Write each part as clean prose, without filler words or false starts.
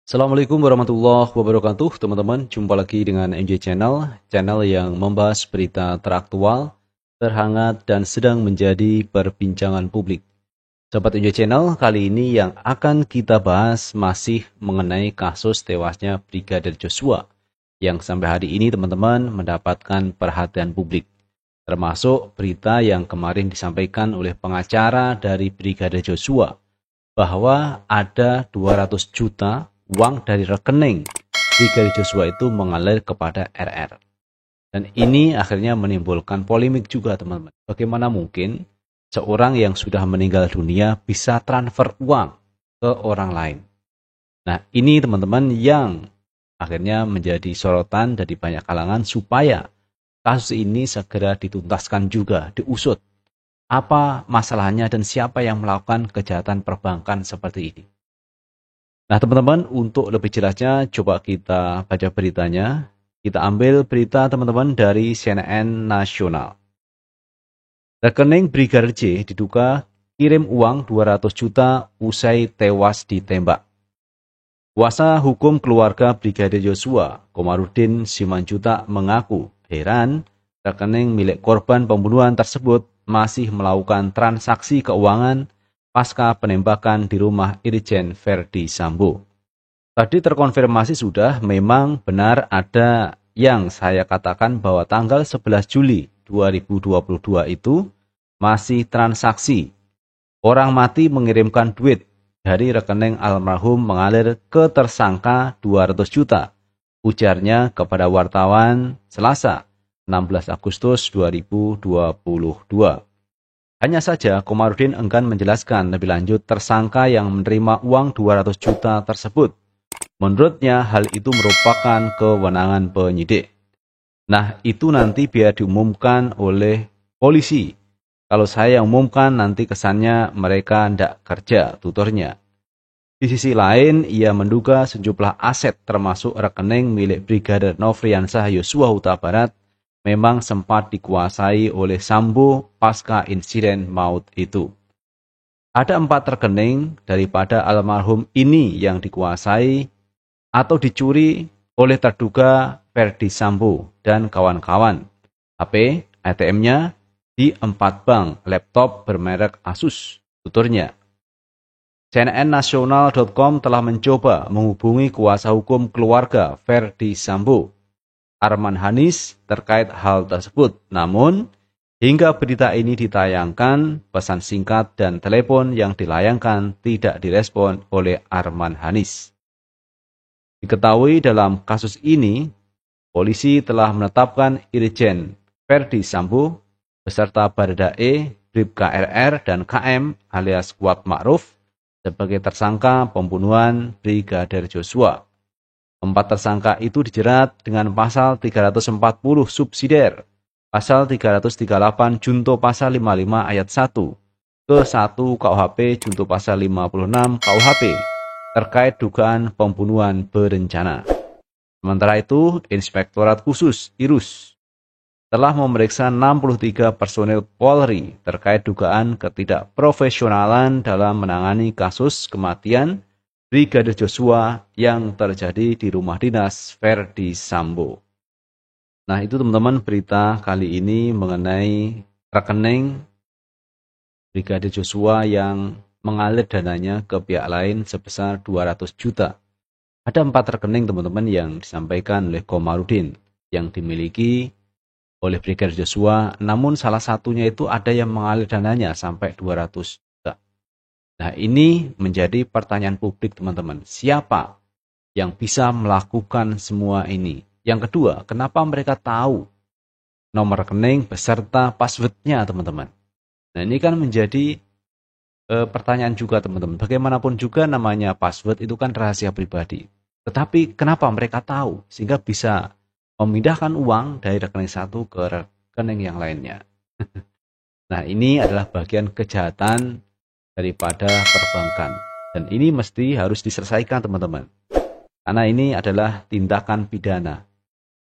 Assalamualaikum warahmatullahi wabarakatuh, teman-teman. Jumpa lagi dengan MJ Channel yang membahas berita teraktual, terhangat, dan sedang menjadi perbincangan publik. Sobat MJ Channel, kali ini yang akan kita bahas masih mengenai kasus tewasnya Brigadir Joshua, yang sampai hari ini teman-teman mendapatkan perhatian publik. Termasuk berita yang kemarin disampaikan oleh pengacara dari Brigadir Joshua, bahwa ada 200 juta uang dari rekening Brigadir Joshua itu mengalir kepada RR. Dan ini akhirnya menimbulkan polemik juga, teman-teman. Bagaimana mungkin seorang yang sudah meninggal dunia bisa transfer uang ke orang lain? Nah, ini teman-teman yang akhirnya menjadi sorotan dari banyak kalangan supaya kasus ini segera dituntaskan juga, diusut. Apa masalahnya dan siapa yang melakukan kejahatan perbankan seperti ini? Nah, teman-teman, untuk lebih jelasnya, coba kita baca beritanya. Kita ambil berita, teman-teman, dari CNN Nasional. Rekening Brigadir J diduga kirim uang 200 juta usai tewas ditembak. Kuasa hukum keluarga Brigadir Joshua, Komarudin Simanjuntak, mengaku heran rekening milik korban pembunuhan tersebut masih melakukan transaksi keuangan pasca penembakan di rumah Irjen Verdi Sambo. Tadi terkonfirmasi sudah, memang benar ada yang saya katakan bahwa tanggal 11 Juli 2022 itu masih transaksi. Orang mati mengirimkan duit dari rekening almarhum mengalir ke tersangka 200 juta. Ujarnya kepada wartawan Selasa 16 Agustus 2022. Hanya saja Komarudin enggan menjelaskan lebih lanjut tersangka yang menerima uang 200 juta tersebut. Menurutnya hal itu merupakan kewenangan penyidik. Nah, itu nanti biar diumumkan oleh polisi. Kalau saya umumkan nanti kesannya mereka tidak kerja, tuturnya. Di sisi lain, ia menduga sejumlah aset termasuk rekening milik Brigadir Nofriansah Yosua Huta Barat memang sempat dikuasai oleh Sambo pasca insiden maut itu. Ada 4 rekening daripada almarhum ini yang dikuasai atau dicuri oleh terduga Verdi Sambo dan kawan-kawan. HP, ATM-nya di 4 bank, laptop bermerek Asus, tuturnya. CNNnasional.com telah mencoba menghubungi kuasa hukum keluarga Verdi Sambo, Arman Hanis, terkait hal tersebut. Namun, hingga berita ini ditayangkan, pesan singkat dan telepon yang dilayangkan tidak direspon oleh Arman Hanis. Diketahui dalam kasus ini, polisi telah menetapkan Irjen Verdi Sambo beserta Baradae, Bribka RR, dan KM alias Kuat Ma'ruf sebagai tersangka pembunuhan Brigadir Joshua. 4 tersangka itu dijerat dengan pasal 340 subsidiar, pasal 338 junto pasal 55 ayat 1 ke 1 KUHP junto pasal 56 KUHP terkait dugaan pembunuhan berencana. Sementara itu, Inspektorat Khusus IRUS telah memeriksa 63 personil Polri terkait dugaan ketidakprofesionalan dalam menangani kasus kematian Brigadir Joshua yang terjadi di rumah dinas Verdi Sambo. Nah, itu teman-teman berita kali ini mengenai rekening Brigadir Joshua yang mengalir dananya ke pihak lain sebesar 200 juta. Ada 4 rekening teman-teman yang disampaikan oleh Komarudin yang dimiliki oleh Brigadir Joshua, namun salah satunya itu ada yang mengalir dananya sampai 200 juta. Nah, ini menjadi pertanyaan publik teman-teman. Siapa yang bisa melakukan semua ini? Yang kedua, kenapa mereka tahu nomor rekening beserta password-nya teman-teman? Nah, ini kan menjadi pertanyaan juga teman-teman. Bagaimanapun juga namanya password itu kan rahasia pribadi. Tetapi kenapa mereka tahu sehingga bisa memindahkan uang dari rekening satu ke rekening yang lainnya? Nah, ini adalah bagian kejahatan daripada perbankan. Dan ini mesti harus diselesaikan teman-teman. Karena ini adalah tindakan pidana.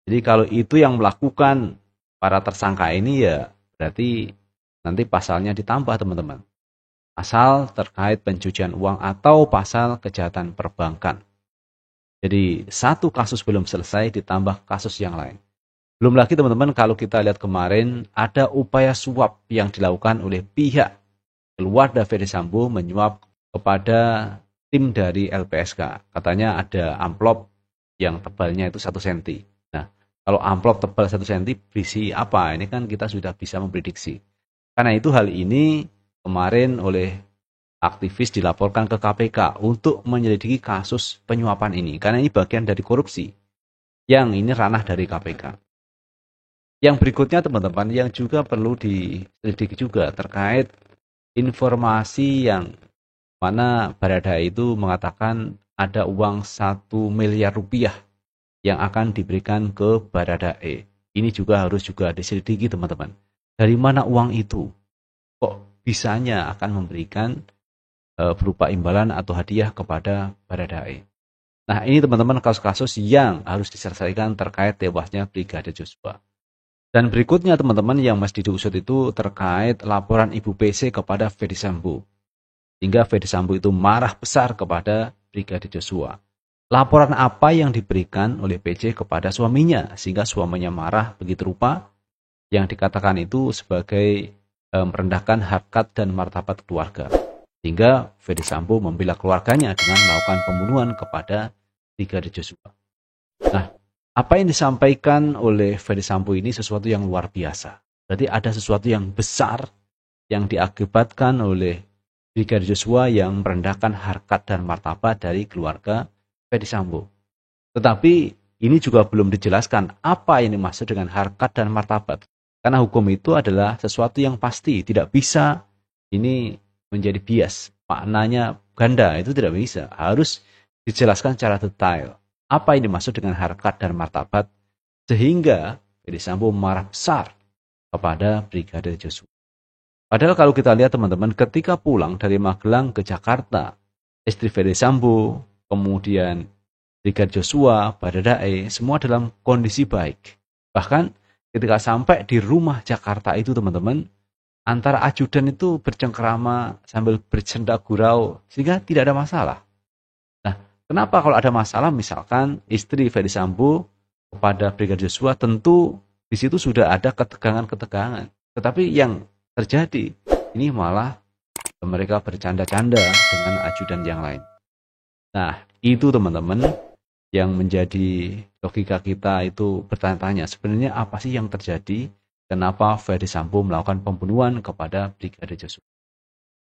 Jadi kalau itu yang melakukan para tersangka ini ya berarti nanti pasalnya ditambah teman-teman. Pasal terkait pencucian uang atau pasal kejahatan perbankan. Jadi satu kasus belum selesai ditambah kasus yang lain. Belum lagi teman-teman, kalau kita lihat kemarin ada upaya suap yang dilakukan oleh pihak keluarga Ferdy Sambo menyuap kepada tim dari LPSK. Katanya ada amplop yang tebalnya itu 1 cm. Nah, kalau amplop tebal 1 cm berisi apa? Ini kan kita sudah bisa memprediksi. Karena itu hal ini kemarin oleh aktivis dilaporkan ke KPK untuk menyelidiki kasus penyuapan ini. Karena ini bagian dari korupsi. Yang ini ranah dari KPK. Yang berikutnya teman-teman yang juga perlu diselidiki juga terkait informasi yang mana Baradae itu mengatakan ada uang 1 miliar rupiah yang akan diberikan ke Baradae. Ini juga harus diselidiki teman-teman. Dari mana uang itu? Kok bisanya akan memberikan berupa imbalan atau hadiah kepada Baradae? Nah, ini teman-teman kasus-kasus yang harus diselesaikan terkait tewasnya Brigadir Joshua. Dan berikutnya teman-teman yang mesti diusut itu terkait laporan Ibu PC kepada Ferdy Sambo. Hingga Ferdy Sambo itu marah besar kepada Brigadir Joshua. Laporan apa yang diberikan oleh PC kepada suaminya sehingga suaminya marah begitu rupa, yang dikatakan itu sebagai merendahkan harkat dan martabat keluarga. Sehingga Ferdy Sambo membela keluarganya dengan melakukan pembunuhan kepada Brigadir Joshua. Nah, apa yang disampaikan oleh Ferdy Sambo ini sesuatu yang luar biasa. Berarti ada sesuatu yang besar yang diakibatkan oleh Brigadir Joshua yang merendahkan harkat dan martabat dari keluarga Ferdy Sambo. Tetapi ini juga belum dijelaskan apa yang dimaksud dengan harkat dan martabat. Karena hukum itu adalah sesuatu yang pasti, tidak bisa ini menjadi bias. Maknanya ganda, itu tidak bisa. Harus dijelaskan secara detail. Apa yang dimaksud dengan harkat dan martabat sehingga Ferdy Sambo marah besar kepada Brigadir Joshua. Padahal kalau kita lihat teman-teman, ketika pulang dari Magelang ke Jakarta, istri Ferdy Sambo, kemudian Brigadir Joshua, Baradae, semua dalam kondisi baik. Bahkan ketika sampai di rumah Jakarta itu teman-teman, antara ajudan itu bercengkerama sambil bercanda gurau sehingga tidak ada masalah. Kenapa kalau ada masalah, misalkan istri Ferdy Sambo kepada Brigadir Joshua, tentu di situ sudah ada ketegangan-ketegangan. Tetapi yang terjadi, ini malah mereka bercanda-canda dengan ajudan yang lain. Nah, itu teman-teman yang menjadi logika kita itu bertanya-tanya, sebenarnya apa sih yang terjadi? Kenapa Ferdy Sambo melakukan pembunuhan kepada Brigadir Joshua?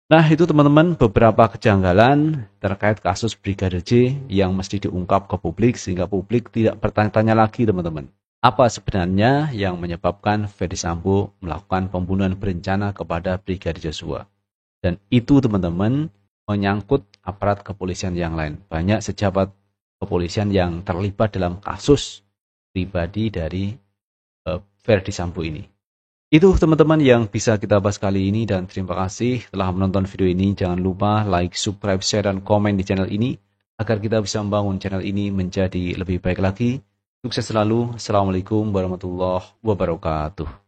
Nah, itu teman-teman beberapa kejanggalan terkait kasus Brigadir J yang mesti diungkap ke publik sehingga publik tidak bertanya-tanya lagi teman-teman. Apa sebenarnya yang menyebabkan Ferdy Sambo melakukan pembunuhan berencana kepada Brigadir Joshua? Dan itu teman-teman menyangkut aparat kepolisian yang lain. Banyak pejabat kepolisian yang terlibat dalam kasus pribadi dari Ferdy Sambo ini. Itu teman-teman yang bisa kita bahas kali ini dan terima kasih telah menonton video ini. Jangan lupa like, subscribe, share, dan komen di channel ini agar kita bisa membangun channel ini menjadi lebih baik lagi. Sukses selalu. Assalamualaikum warahmatullahi wabarakatuh.